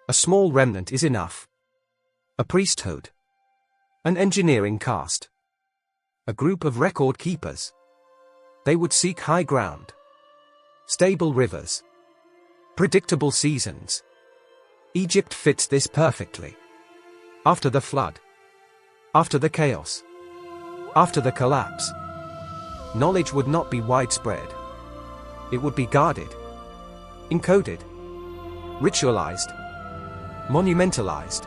A small remnant is enough. A priesthood. An engineering caste. A group of record keepers. They would seek high ground. Stable rivers. Predictable seasons. Egypt fits this perfectly. After the flood. After the chaos. After the collapse. Knowledge would not be widespread. It would be guarded. Encoded. Ritualized. Monumentalized.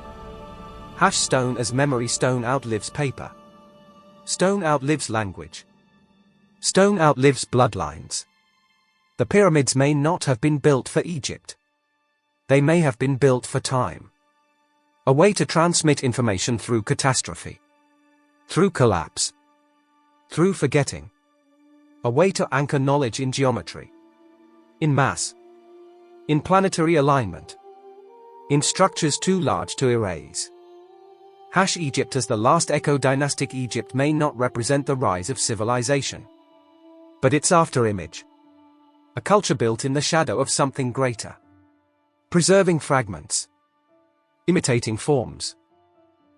Stone as memory. Stone outlives paper. Stone outlives language. Stone outlives bloodlines. The pyramids may not have been built for Egypt. They may have been built for time. A way to transmit information through catastrophe. Through collapse. Through forgetting. A way to anchor knowledge in geometry. In mass. In planetary alignment. In structures too large to erase. Egypt as the last echo-dynastic Egypt may not represent the rise of civilization. But its afterimage. A culture built in the shadow of something greater. Preserving fragments. Imitating forms.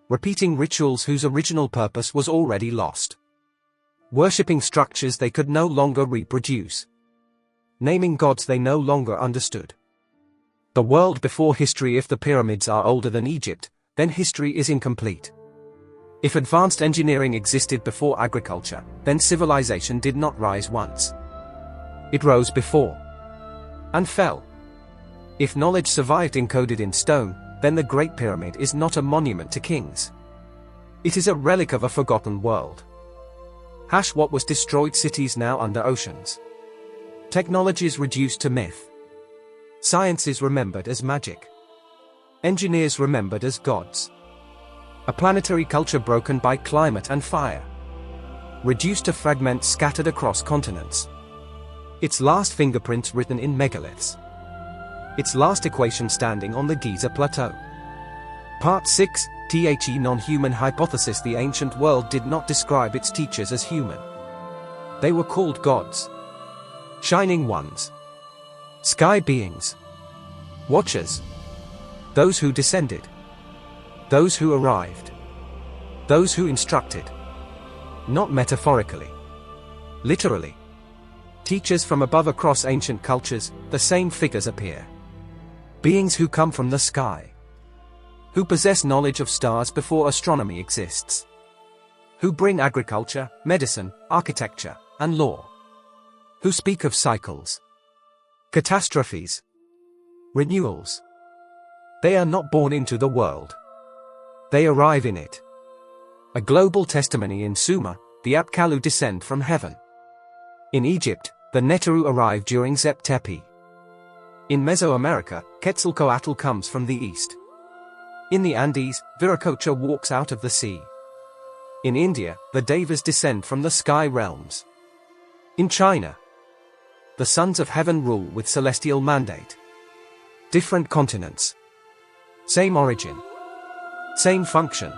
Repeating rituals whose original purpose was already lost. Worshipping structures they could no longer reproduce. Naming gods they no longer understood. The world before history. If the pyramids are older than Egypt, then history is incomplete. If advanced engineering existed before agriculture, then civilization did not rise once. It rose before. And fell. If knowledge survived encoded in stone, then the Great Pyramid is not a monument to kings. It is a relic of a forgotten world. What was destroyed. Cities now under oceans. Technologies reduced to myth. Science is remembered as magic. Engineers remembered as gods. A planetary culture broken by climate and fire. Reduced to fragments scattered across continents. Its last fingerprints written in megaliths. Its last equation standing on the Giza plateau. Part 6, The non-human hypothesis. The ancient world did not describe its teachers as human. They were called gods. Shining ones. Sky beings. Watchers. Those who descended. Those who arrived. Those who instructed. Not metaphorically. Literally. Teachers from above. Across ancient cultures, the same figures appear. Beings who come from the sky. Who possess knowledge of stars before astronomy exists. Who bring agriculture, medicine, architecture, and law. Who speak of cycles. Catastrophes. Renewals. They are not born into the world. They arrive in it. A global testimony. In Sumer, the Apkallu descend from heaven. In Egypt, the Neteru arrive during Zep Tepi. In Mesoamerica, Quetzalcoatl comes from the east. In the Andes, Viracocha walks out of the sea. In India, the Devas descend from the sky realms. In China, the sons of heaven rule with celestial mandate. Different continents. Same origin. Same function.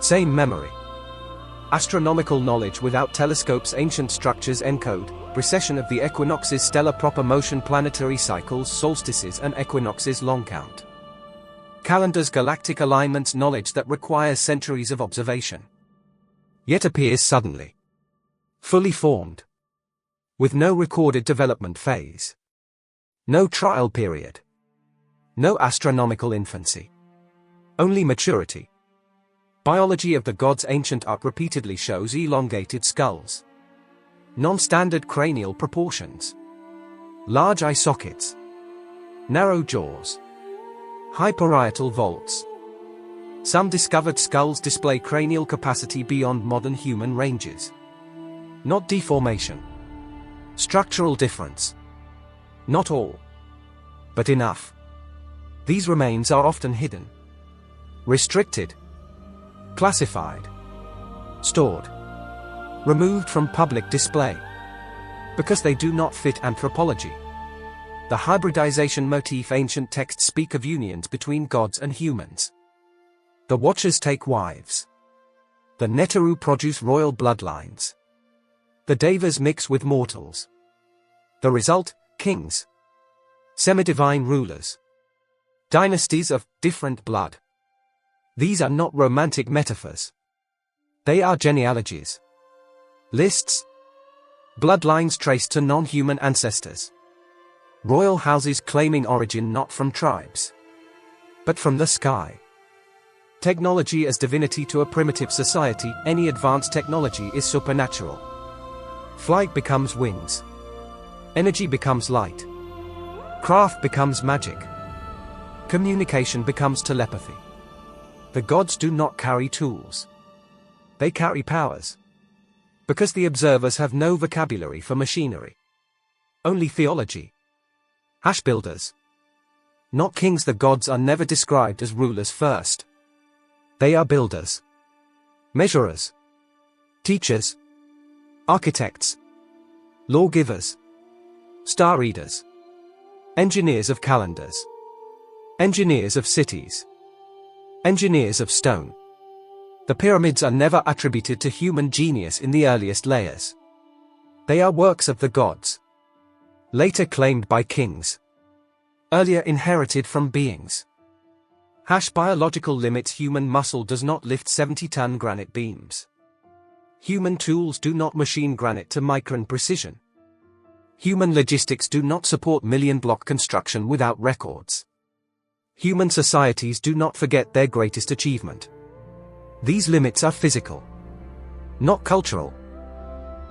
Same memory. Astronomical knowledge without telescopes. Ancient structures encode precession of the equinoxes, stellar proper motion, planetary cycles, solstices and equinoxes, long count. Calendars, galactic alignments, knowledge that requires centuries of observation. Yet appears suddenly. Fully formed. With no recorded development phase. No trial period. No astronomical infancy. Only maturity. Biology of the gods' ancient art repeatedly shows elongated skulls, non-standard cranial proportions, large eye sockets, narrow jaws, high parietal vaults. Some discovered skulls display cranial capacity beyond modern human ranges. Not deformation. Structural difference. Not all. But enough. These remains are often hidden, restricted, classified, stored, removed from public display, because they do not fit anthropology. The hybridization motif. Ancient texts speak of unions between gods and humans. The Watchers take wives. The Neteru produce royal bloodlines. The Devas mix with mortals. The result, kings, semi-divine rulers, dynasties of different blood. These are not romantic metaphors. They are genealogies, lists, bloodlines traced to non-human ancestors. Royal houses claiming origin not from tribes, but from the sky. Technology as divinity to a primitive society. Any advanced technology is supernatural. Flight becomes wings. Energy becomes light. Craft becomes magic. Communication becomes telepathy. The gods do not carry tools. They carry powers. Because the observers have no vocabulary for machinery. Only theology. Builders. Not kings. The gods are never described as rulers first. They are builders, measurers, teachers, architects, lawgivers, star readers, engineers of calendars, engineers of cities, engineers of stone. The pyramids are never attributed to human genius in the earliest layers. They are works of the gods, later claimed by kings, earlier inherited from beings. Biological limits. Human muscle does not lift 70-ton granite beams. Human tools do not machine granite to micron precision. Human logistics do not support million-block construction without records. Human societies do not forget their greatest achievement. These limits are physical, not cultural.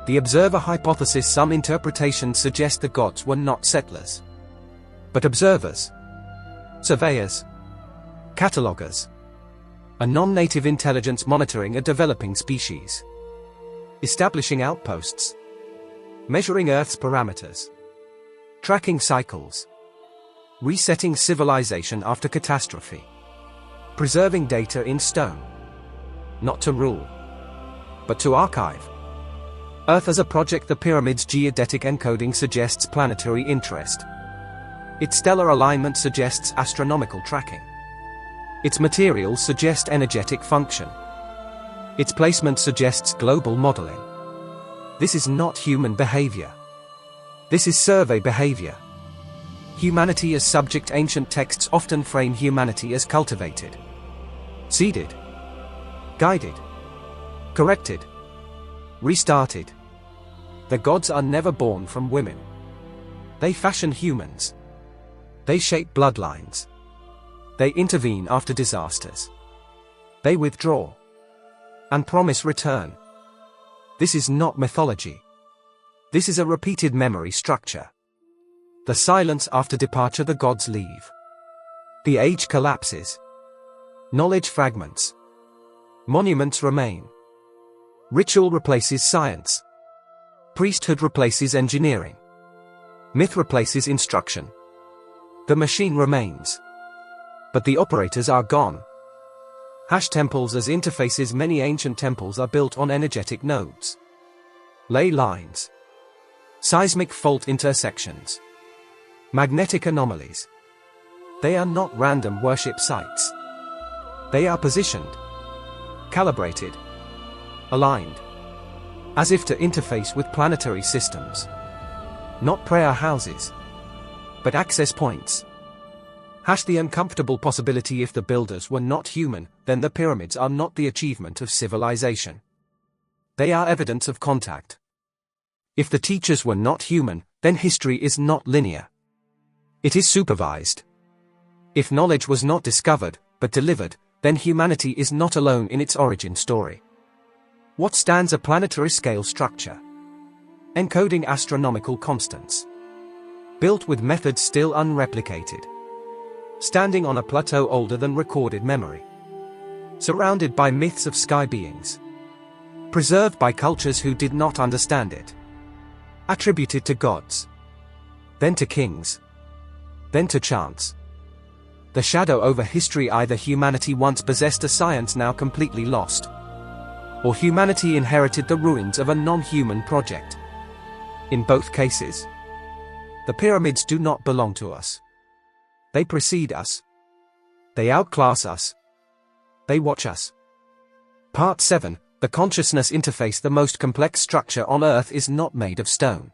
The observer hypothesis. Some interpretations suggest the gods were not settlers, but observers, surveyors, catalogers. A non-native intelligence monitoring a developing species. Establishing outposts. Measuring Earth's parameters. Tracking cycles. Resetting civilization after catastrophe. Preserving data in stone. Not to rule, but to archive. Earth as a project. The pyramid's geodetic encoding suggests planetary interest. Its stellar alignment suggests astronomical tracking. Its materials suggest energetic function. Its placement suggests global modeling. This is not human behavior. This is survey behavior. Humanity as subject. Ancient texts often frame humanity as cultivated, seeded, guided, corrected, restarted. The gods are never born from women. They fashion humans. They shape bloodlines. They intervene after disasters. They withdraw and promise return. This is not mythology. This is a repeated memory structure. The silence after departure. The gods leave. The age collapses. Knowledge fragments. Monuments remain. Ritual replaces science. Priesthood replaces engineering. Myth replaces instruction. The machine remains, but the operators are gone. Temples as interfaces. Many ancient temples are built on energetic nodes, ley lines, seismic fault intersections, magnetic anomalies. They are not random worship sites. They are positioned, calibrated, aligned, as if to interface with planetary systems. Not prayer houses, but access points. The uncomfortable possibility. If the builders were not human, then the pyramids are not the achievement of civilization. They are evidence of contact. If the teachers were not human, then history is not linear. It is supervised. If knowledge was not discovered, but delivered, then humanity is not alone in its origin story. What stands a planetary scale structure, encoding astronomical constants, built with methods still unreplicated, standing on a plateau older than recorded memory, surrounded by myths of sky beings, preserved by cultures who did not understand it, attributed to gods, then to kings, then to chance. The shadow over history: either humanity once possessed a science now completely lost, or humanity inherited the ruins of a non-human project. In both cases, the pyramids do not belong to us. They precede us. They outclass us. They watch us. Part 7. The consciousness interface. The most complex structure on Earth is not made of stone.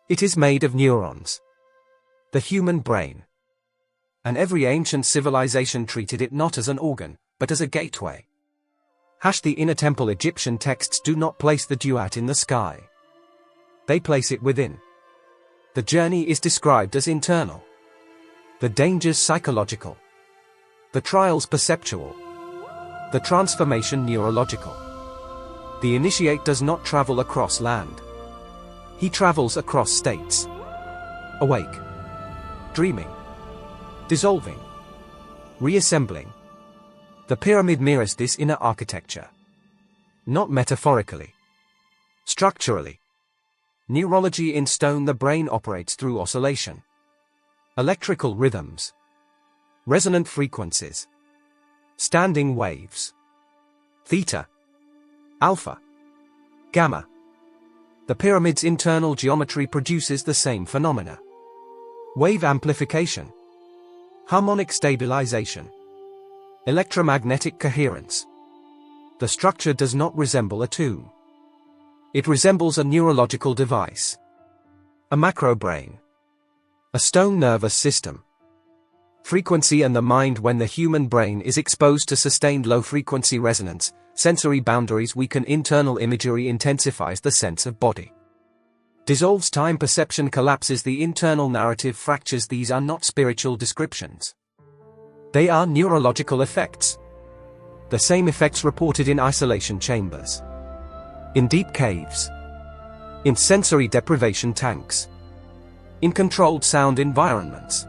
It is made of neurons. The human brain. And every ancient civilization treated it not as an organ, but as a gateway. The Inner Temple. Egyptian texts do not place the duat in the sky. They place it within. The journey is described as internal. The dangers psychological. The trials perceptual. The transformation neurological. The initiate does not travel across land. He travels across states. Awake. Dreaming. Dissolving. Reassembling. The pyramid mirrors this inner architecture. Not metaphorically. Structurally. Neurology in stone. The brain operates through oscillation. Electrical rhythms. Resonant frequencies. Standing waves. Theta. Alpha. Gamma. The pyramid's internal geometry produces the same phenomena. Wave amplification. Harmonic stabilization. Electromagnetic coherence. The structure does not resemble a tomb. It resembles a neurological device. A macrobrain. A stone nervous system. Frequency and the mind. When the human brain is exposed to sustained low-frequency resonance, sensory boundaries weaken. Internal imagery intensifies. The sense of body dissolves. Time perception collapses. The internal narrative fractures. These are not spiritual descriptions. They are neurological effects. The same effects reported in isolation chambers, in deep caves, in sensory deprivation tanks, in controlled sound environments.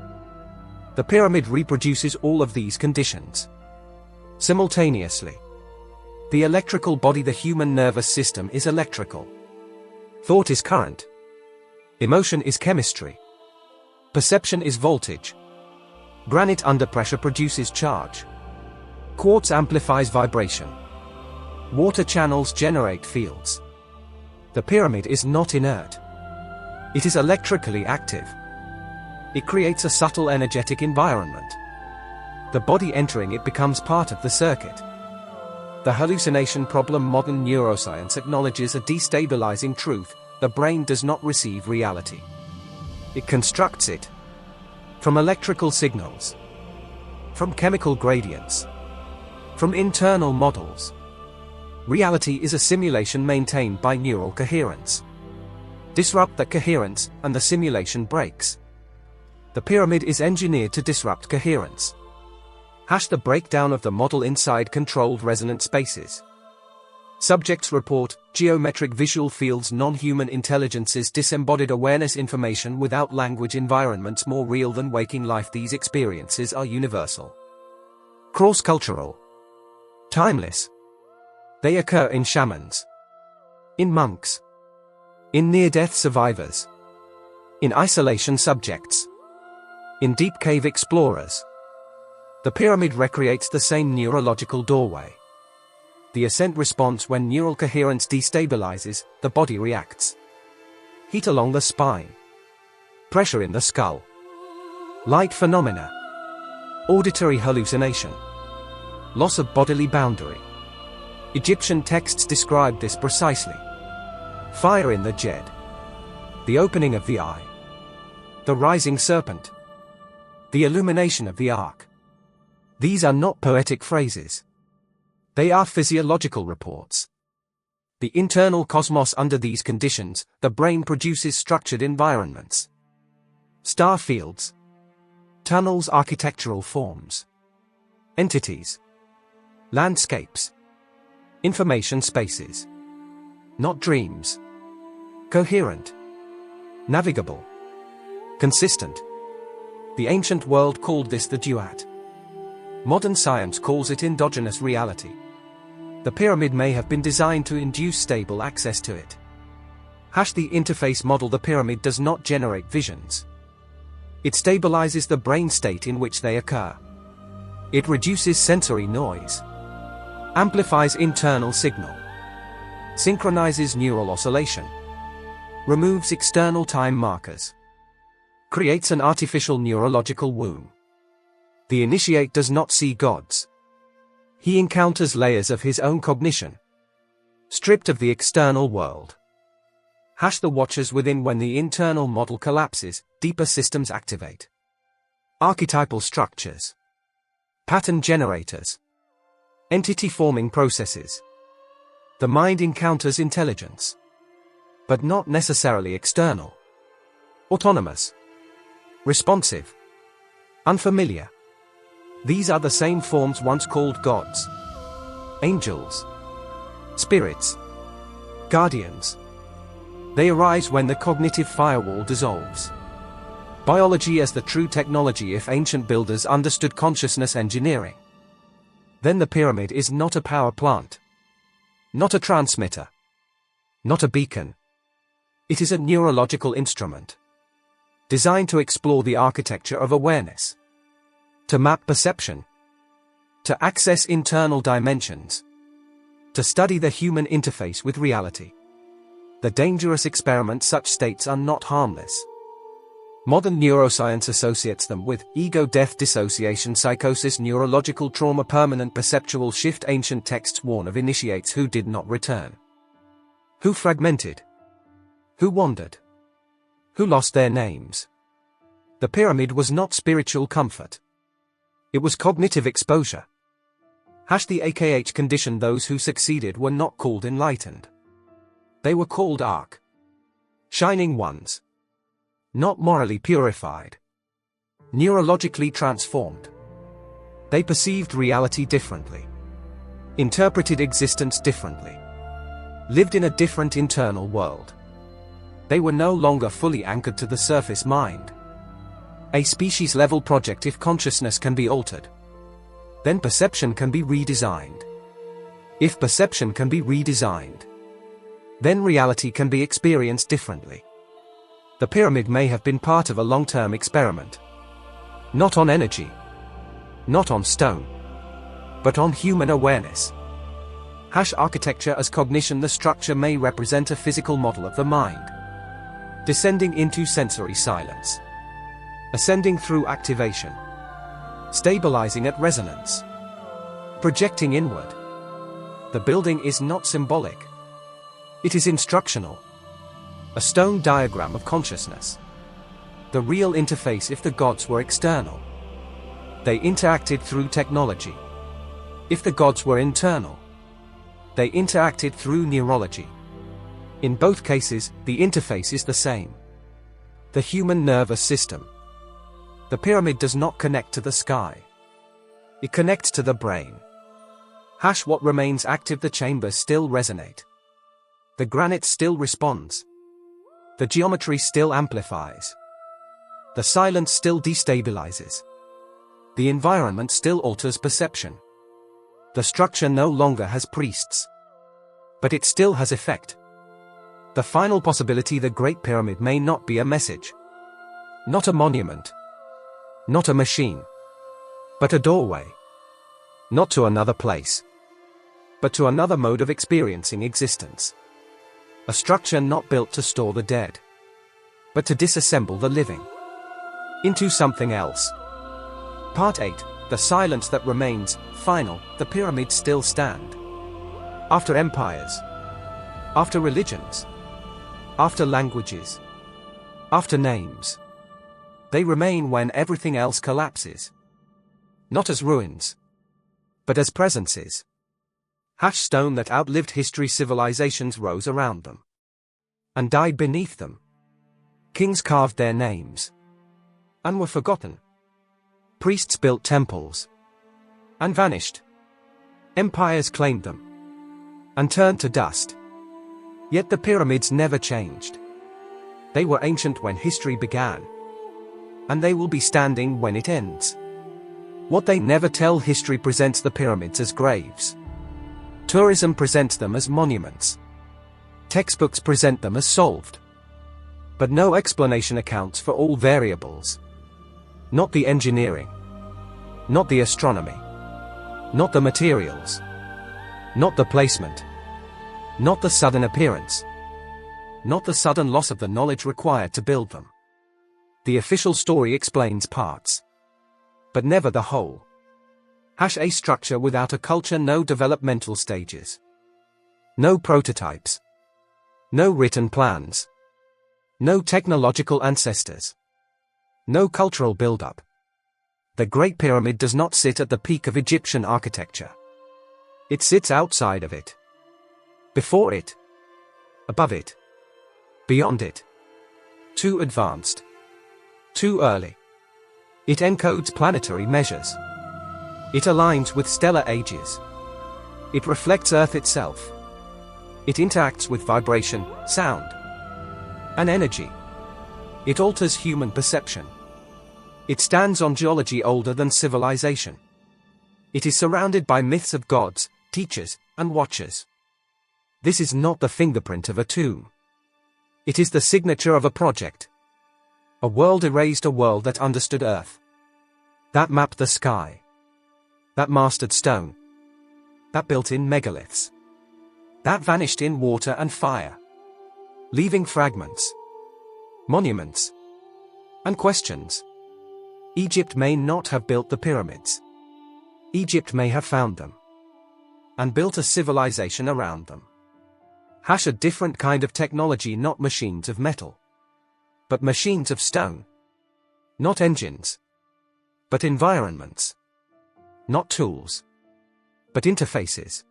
The pyramid reproduces all of these conditions simultaneously. The electrical body. The human nervous system is electrical. Thought is current. Emotion is chemistry. Perception is voltage. Granite under pressure produces charge. Quartz amplifies vibration. Water channels generate fields. The pyramid is not inert. It is electrically active. It creates a subtle energetic environment. The body entering it becomes part of the circuit. The hallucination problem. Modern neuroscience acknowledges a destabilizing truth: the brain does not receive reality. It constructs it. From electrical signals. From chemical gradients. From internal models. Reality is a simulation maintained by neural coherence. Disrupt that coherence, and the simulation breaks. The pyramid is engineered to disrupt coherence. The breakdown of the model inside controlled resonant spaces. Subjects report geometric visual fields. Non-human intelligences. Disembodied awareness. Information without language. Environments more real than waking life. These experiences are universal, cross-cultural, timeless. They occur in shamans, in monks, in near-death survivors, in isolation subjects, in deep cave explorers. The pyramid recreates the same neurological doorway. The ascent response. When neural coherence destabilizes, the body reacts. Heat along the spine. Pressure in the skull. Light phenomena. Auditory hallucination. Loss of bodily boundary. Egyptian texts describe this precisely. Fire in the Jed. The opening of the eye. The rising serpent. The illumination of the ark. These are not poetic phrases. They are physiological reports. The internal cosmos. Under these conditions, the brain produces structured environments. Star fields. Tunnels. Architectural forms. Entities. Landscapes. Information spaces. Not dreams. Coherent. Navigable. Consistent. The ancient world called this the duat. Modern science calls it endogenous reality. The pyramid may have been designed to induce stable access to it. The interface model. The pyramid does not generate visions. It stabilizes the brain state in which they occur. It reduces sensory noise. Amplifies internal signal. Synchronizes neural oscillation. Removes external time markers. Creates an artificial neurological womb. The initiate does not see gods. He encounters layers of his own cognition, stripped of the external world. The watchers within. When the internal model collapses, deeper systems activate. Archetypal structures. Pattern generators. Entity-forming processes. The mind encounters intelligence, but not necessarily external. Autonomous. Responsive. Unfamiliar. These are the same forms once called gods. Angels. Spirits. Guardians. They arise when the cognitive firewall dissolves. Biology as the true technology. If ancient builders understood consciousness engineering, then the pyramid is not a power plant, not a transmitter, not a beacon. It is a neurological instrument, designed to explore the architecture of awareness, to map perception, to access internal dimensions, to study the human interface with reality. The dangerous experiment. Such states are not harmless. Modern neuroscience associates them with ego death, dissociation, psychosis, neurological trauma, permanent perceptual shift. Ancient texts warn of initiates who did not return, who fragmented, who wandered, who lost their names. The pyramid was not spiritual comfort. It was cognitive exposure. The AKH condition. Those who succeeded were not called enlightened. They were called arc. Shining ones. Not morally purified. Neurologically transformed. They perceived reality differently. Interpreted existence differently. Lived in a different internal world. They were no longer fully anchored to the surface mind. A species-level project. If consciousness can be altered, then perception can be redesigned. If perception can be redesigned, then reality can be experienced differently. The pyramid may have been part of a long-term experiment. Not on energy, not on stone, but on human awareness. Architecture as cognition. The structure may represent a physical model of the mind, descending into sensory silence, ascending through activation, stabilizing at resonance, projecting inward. The building is not symbolic. It is instructional. A stone diagram of consciousness. The real interface. If the gods were external, they interacted through technology. If the gods were internal, they interacted through neurology. In both cases, the interface is the same. The human nervous system. The pyramid does not connect to the sky. It connects to the brain. What remains active? The chambers still resonate. The granite still responds. The geometry still amplifies. The silence still destabilizes. The environment still alters perception. The structure no longer has priests, but it still has effect. The final possibility. The Great Pyramid may not be a message, not a monument, not a machine, but a doorway. Not to another place, but to another mode of experiencing existence. A structure not built to store the dead, but to disassemble the living into something else. Part 8. The silence that remains. Final. The pyramids still stand. After empires. After religions. After languages. After names. They remain when everything else collapses. Not as ruins, but as presences. Stone that outlived history. Civilizations rose around them and died beneath them. Kings carved their names and were forgotten. Priests built temples and vanished. Empires claimed them and turned to dust. Yet the pyramids never changed. They were ancient when history began, and they will be standing when it ends. What they never tell: history presents the pyramids as graves. Tourism presents them as monuments. Textbooks present them as solved. But no explanation accounts for all variables. Not the engineering. Not the astronomy. Not the materials. Not the placement. Not the sudden appearance. Not the sudden loss of the knowledge required to build them. The official story explains parts, but never the whole. A structure without a culture, no developmental stages. No prototypes. No written plans. No technological ancestors. No cultural build-up. The Great Pyramid does not sit at the peak of Egyptian architecture. It sits outside of it. Before it. Above it. Beyond it. Too advanced. Too early. It encodes planetary measures. It aligns with stellar ages. It reflects Earth itself. It interacts with vibration, sound, and energy. It alters human perception. It stands on geology older than civilization. It is surrounded by myths of gods, teachers, and watchers. This is not the fingerprint of a tomb. It is the signature of a project. A world erased, a world that understood Earth. That mapped the sky. That mastered stone. That built in megaliths. That vanished in water and fire, leaving fragments, monuments, and questions. Egypt may not have built the pyramids. Egypt may have found them and built a civilization around them. A different kind of technology, not machines of metal, but machines of stone. Not engines, but environments. Not tools, but interfaces.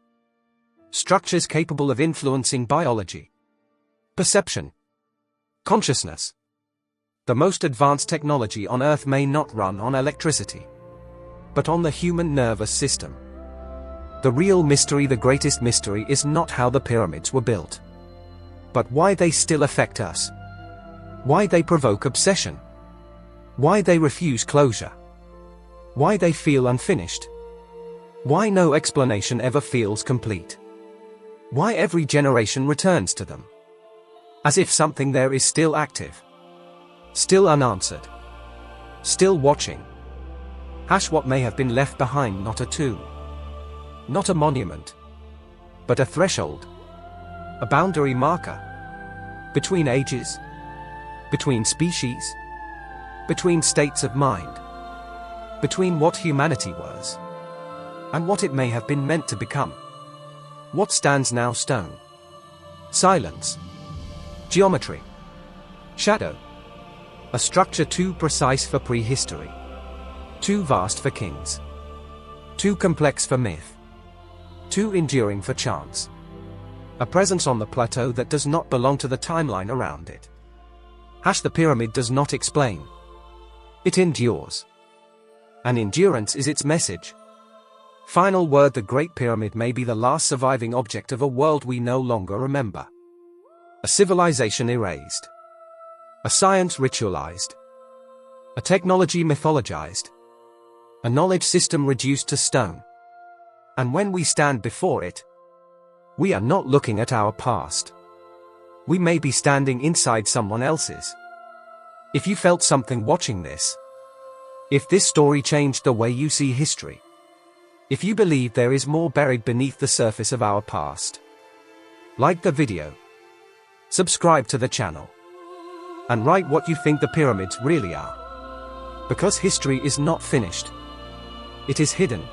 Structures capable of influencing biology, perception, consciousness. The most advanced technology on Earth may not run on electricity, but on the human nervous system. The real mystery, the greatest mystery, is not how the pyramids were built, but why they still affect us. Why they provoke obsession. Why they refuse closure. Why they feel unfinished. Why no explanation ever feels complete. Why every generation returns to them, as if something there is still active, still unanswered, still watching. What may have been left behind, not a tomb, not a monument, but a threshold, a boundary marker, between ages, between species, between states of mind, between what humanity was, and what it may have been meant to become. What stands now: stone, silence, geometry, shadow. A structure too precise for prehistory, too vast for kings, too complex for myth, too enduring for chance. A presence on the plateau that does not belong to the timeline around it. The pyramid does not explain. It endures. And endurance is its message. Final word: the Great Pyramid may be the last surviving object of a world we no longer remember. A civilization erased. A science ritualized. A technology mythologized. A knowledge system reduced to stone. And when we stand before it, we are not looking at our past. We may be standing inside someone else's. If you felt something watching this, if this story changed the way you see history, if you believe there is more buried beneath the surface of our past, like the video, subscribe to the channel, and write what you think the pyramids really are. Because history is not finished. It is hidden.